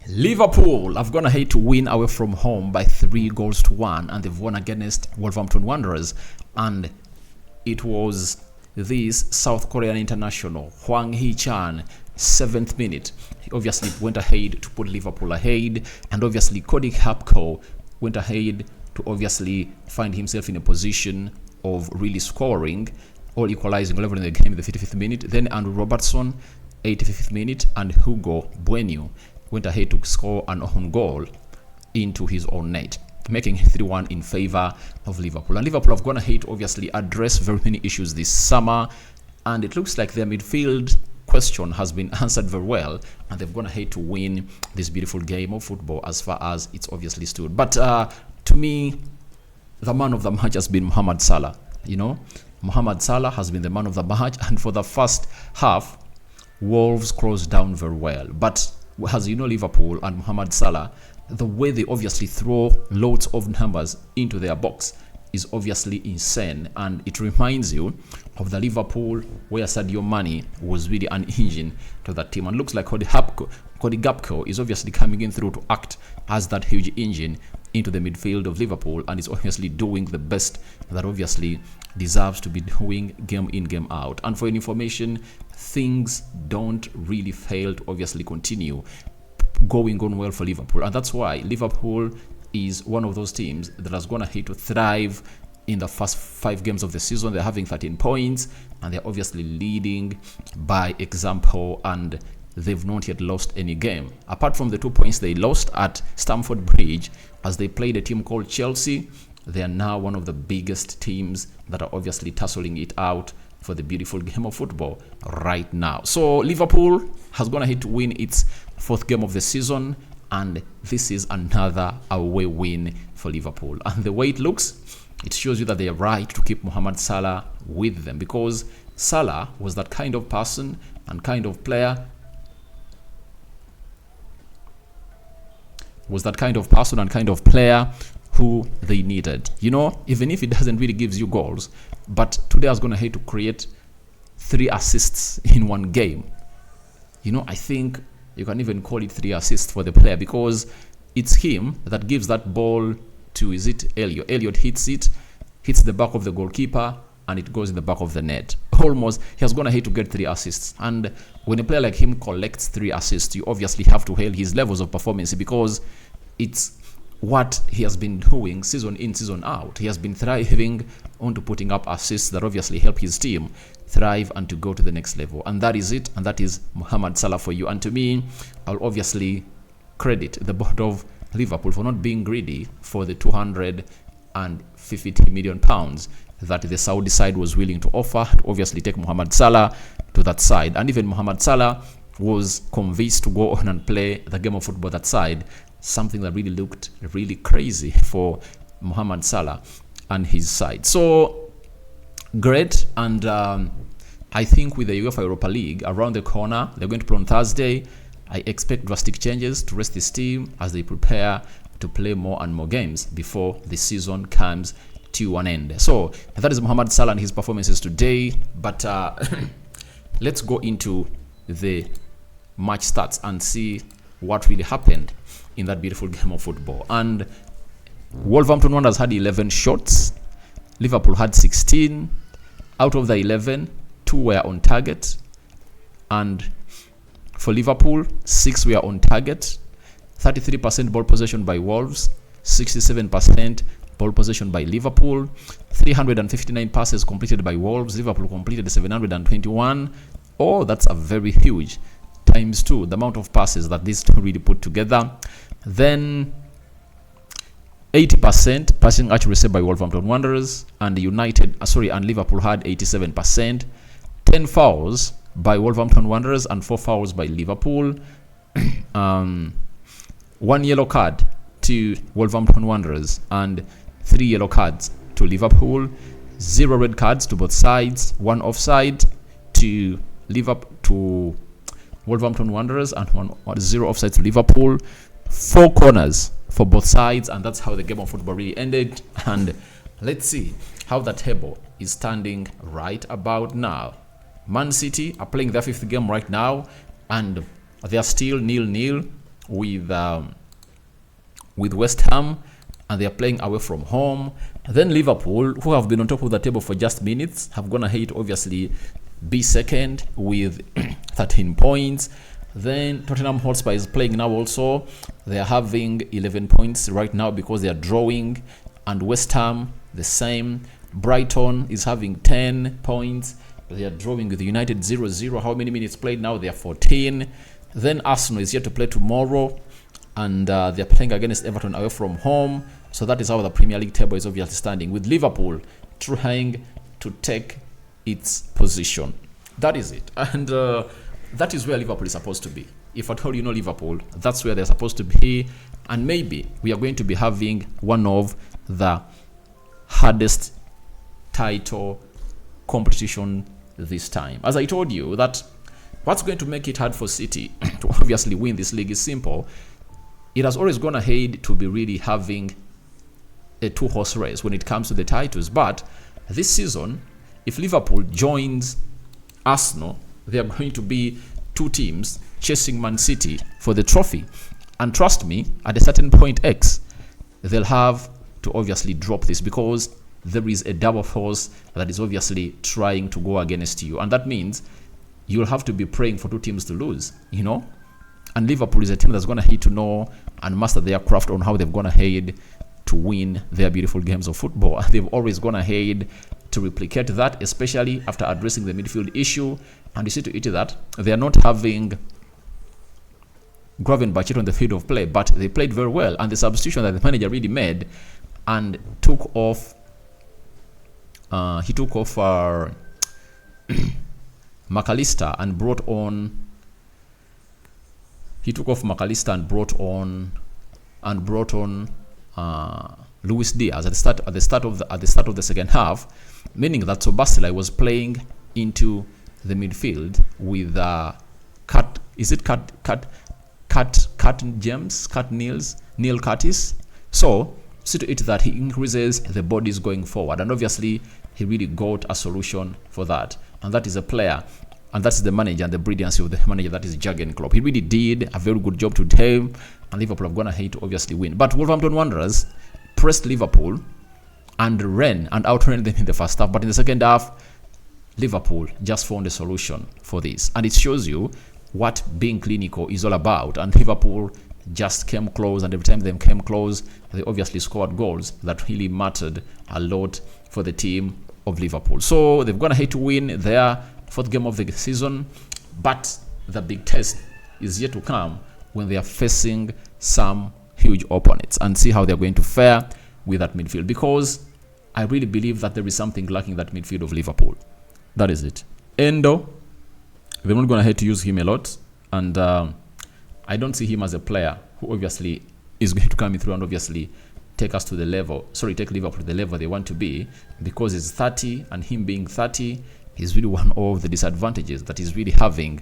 Liverpool have gone ahead to win away from home by 3-1, and they've won against Wolverhampton Wanderers. And it was this South Korean international, Hwang Hee-chan, 7th minute. He obviously went ahead to put Liverpool ahead, and obviously Cody Gakpo went ahead to obviously find himself in a position of really scoring or equalizing level in the game in the 55th minute. Then Andrew Robertson, 85th minute, and Hugo Bueno went ahead to score an own goal into his own net, making 3-1 in favor of Liverpool. And Liverpool have gone ahead to obviously address very many issues this summer, and it looks like their midfield question has been answered very well, and they've gone ahead to win this beautiful game of football as far as it's obviously stood. But to me, the man of the match has been Mohamed Salah. Mohamed Salah has been the man of the match, and for the first half, Wolves closed down very well. But as you know, Liverpool and Mohamed Salah, the way they obviously throw loads of numbers into their box is obviously insane, and it reminds you of the Liverpool where Sadio Mane was really an engine to that team. And looks like Cody Gakpo is obviously coming in through to act as that huge engine into the midfield of Liverpool, and is obviously doing the best that obviously deserves to be doing game in, game out. And for your information, things don't really fail to obviously continue going on well for Liverpool, and that's why Liverpool is one of those teams that has gone ahead to thrive in the first 5 games of the season. They're having 13 points, and they're obviously leading by example, and they've not yet lost any game apart from the 2 points they lost at Stamford Bridge as they played a team called Chelsea. They are now one of the biggest teams that are obviously tussling it out for the beautiful game of football right now. So Liverpool has gone ahead to win its 4th game of the season, and this is another away win for Liverpool. And the way it looks, it shows you that they are right to keep Mohamed Salah with them, because Salah was that kind of person and kind of player who they needed. Even if it doesn't really give you goals, but today I was going to hate to create 3 assists in one game. I think you can even call it 3 assists for the player, because it's him that gives that ball to, is it Elliot? Elliot hits the back of the goalkeeper, and it goes in the back of the net. Almost, he has gone ahead to get 3 assists. And when a player like him collects 3 assists, you obviously have to hail his levels of performance, because it's what he has been doing season in, season out. He has been thriving onto putting up assists that obviously help his team thrive and to go to the next level. And that is it, and that is Mohamed Salah for you. And to me, I'll obviously credit the board of Liverpool for not being greedy for the £250 million that the Saudi side was willing to offer to obviously take Mohamed Salah to that side. And even Mohamed Salah was convinced to go on and play the game of football that side, something that really looked really crazy for Mohamed Salah and his side. So great. And I think with the UEFA Europa League around the corner, they're going to play on Thursday. I expect drastic changes to rest this team as they prepare to play more and more games before the season comes to an end. So that is Mohamed Salah and his performances today. But let's go into the match stats and see what really happened in that beautiful game of football. And Wolverhampton Wanderers had 11 shots. Liverpool had 16. Out of the 11, 2 were on target. And for Liverpool, 6 were on target. 33% ball possession by Wolves, 67% ball possession by Liverpool. 359 passes completed by Wolves. Liverpool completed 721. Oh, that's a very huge times 2, the amount of passes that these two really put together. Then 80% passing accuracy by Wolverhampton Wanderers, and and Liverpool had 87%. 10 fouls by Wolverhampton Wanderers and 4 fouls by Liverpool. 1 yellow card to Wolverhampton Wanderers and 3 yellow cards to Liverpool. 0 red cards to both sides. 1 offside to Wolverhampton Wanderers and 0 offside to Liverpool. 4 corners for both sides, and that's how the game of football really ended. And let's see how the table is standing right about now. Man City are playing their 5th game right now, and they are still 0-0 with West Ham, and they are playing away from home. Then Liverpool, who have been on top of the table for just minutes, have gone ahead to obviously be second with 13 points. Then Tottenham Hotspur is playing now also. They are having 11 points right now because they are drawing. And West Ham, the same. Brighton is having 10 points. They are drawing with United 0-0. How many minutes played now? They are 14. Then Arsenal is yet to play tomorrow. And they're playing against Everton away from home. So that is how the Premier League table is obviously standing, with Liverpool trying to take its position. That is it. And that is where Liverpool is supposed to be. If at all you know Liverpool, that's where they're supposed to be. And maybe we are going to be having one of the hardest title competition this time. As I told you, that what's going to make it hard for City to obviously win this league is simple. It has always gone ahead to be really having a two-horse race when it comes to the titles. But this season, if Liverpool joins Arsenal, they are going to be two teams chasing Man City for the trophy. And trust me, at a certain point X, they'll have to obviously drop this, because there is a double force that is obviously trying to go against you. And that means you'll have to be praying for two teams to lose, you know? And Liverpool is a team that's going to need to know and master their craft on how they've gone ahead to win their beautiful games of football. They've always gone ahead to replicate that, especially after addressing the midfield issue. And you see to it that they are not having Gravenberch on the field of play, but they played very well. And the substitution that the manager really made and took off, he took off McAllister and brought on. He took off McAllister and brought on Luis Diaz at the start of the second half, meaning that Szoboszlai was playing into the midfield with Neil Curtis. So see to it that he increases the bodies going forward, and obviously he really got a solution for that, and that is a player. And that's the manager and the brilliance of the manager, that is Jurgen Klopp. He really did a very good job today, and Liverpool have gone ahead to obviously win. But Wolverhampton Wanderers pressed Liverpool and outran them in the first half. But in the second half, Liverpool just found a solution for this. And it shows you what being clinical is all about. And Liverpool just came close, and every time they came close, they obviously scored goals that really mattered a lot for the team of Liverpool. So they've gone ahead to win their fourth game of the season, but the big test is yet to come when they are facing some huge opponents, and see how they're going to fare with that midfield, because I really believe that there is something lacking that midfield of Liverpool. That is it. Endo, they're not going to have to use him a lot, and I don't see him as a player who obviously is going to come through and obviously take Liverpool to the level they want to be, because he's 30, and him being 30 is really one of the disadvantages that he's really having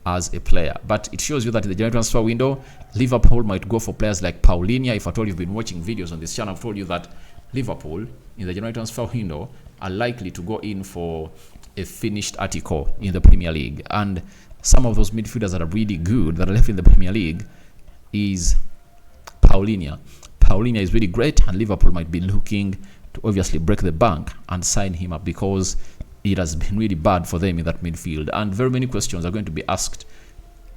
as a player. But it shows you that in the January transfer window, Liverpool might go for players like Paulinho. If at all you've been watching videos on this channel, I've told you that Liverpool in the January transfer window are likely to go in for a finished article in the Premier League. And some of those midfielders that are really good that are left in the Premier League is Paulinho. Paulinho is really great, and Liverpool might be looking to obviously break the bank and sign him up, because it has been really bad for them in that midfield. And very many questions are going to be asked,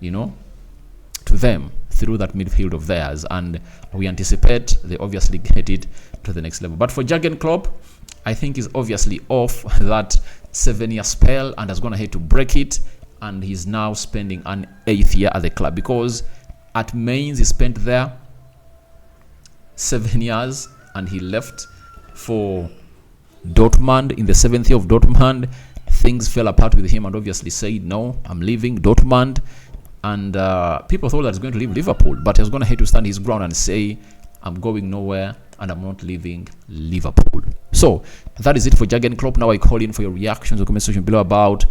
to them through that midfield of theirs. And we anticipate they obviously get it to the next level. But for Jurgen Klopp, I think he's obviously off that 7-year spell and has gone ahead to break it. And he's now spending an 8th year at the club, because at Mainz he spent there 7 years and he left for Dortmund. In the 7th year of Dortmund, things fell apart with him and obviously said, no, I'm leaving Dortmund. And people thought that he's going to leave Liverpool, but he's going to have to stand his ground and say, I'm going nowhere and I'm not leaving Liverpool. So that is it for Jurgen Klopp. Now I call in for your reactions or comment section below about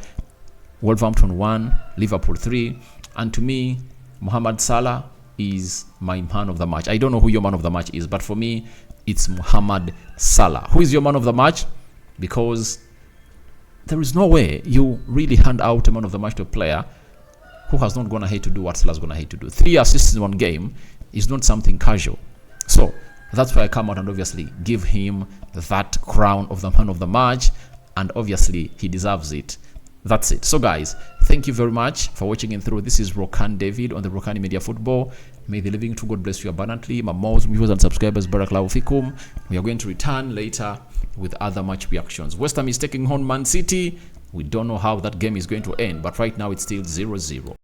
Wolverhampton 1, Liverpool 3. And to me, Mohamed Salah is my man of the match. I don't know who your man of the match is, but for me, it's Mohamed Salah. Who is your man of the match? Because there is no way you really hand out a man of the match to a player who has not gone ahead to do what Salah's gone ahead to do. 3 assists in one game is not something casual. So that's why I come out and obviously give him that crown of the man of the match, and obviously he deserves it. That's it. So guys, thank you very much for watching in through. This is Rokani David on the Rokani Media Football. May the living true God bless you abundantly. My most viewers and subscribers, Barakallahu Fikum. We are going to return later with other match reactions. West Ham is taking on Man City. We don't know how that game is going to end, but right now it's still 0-0.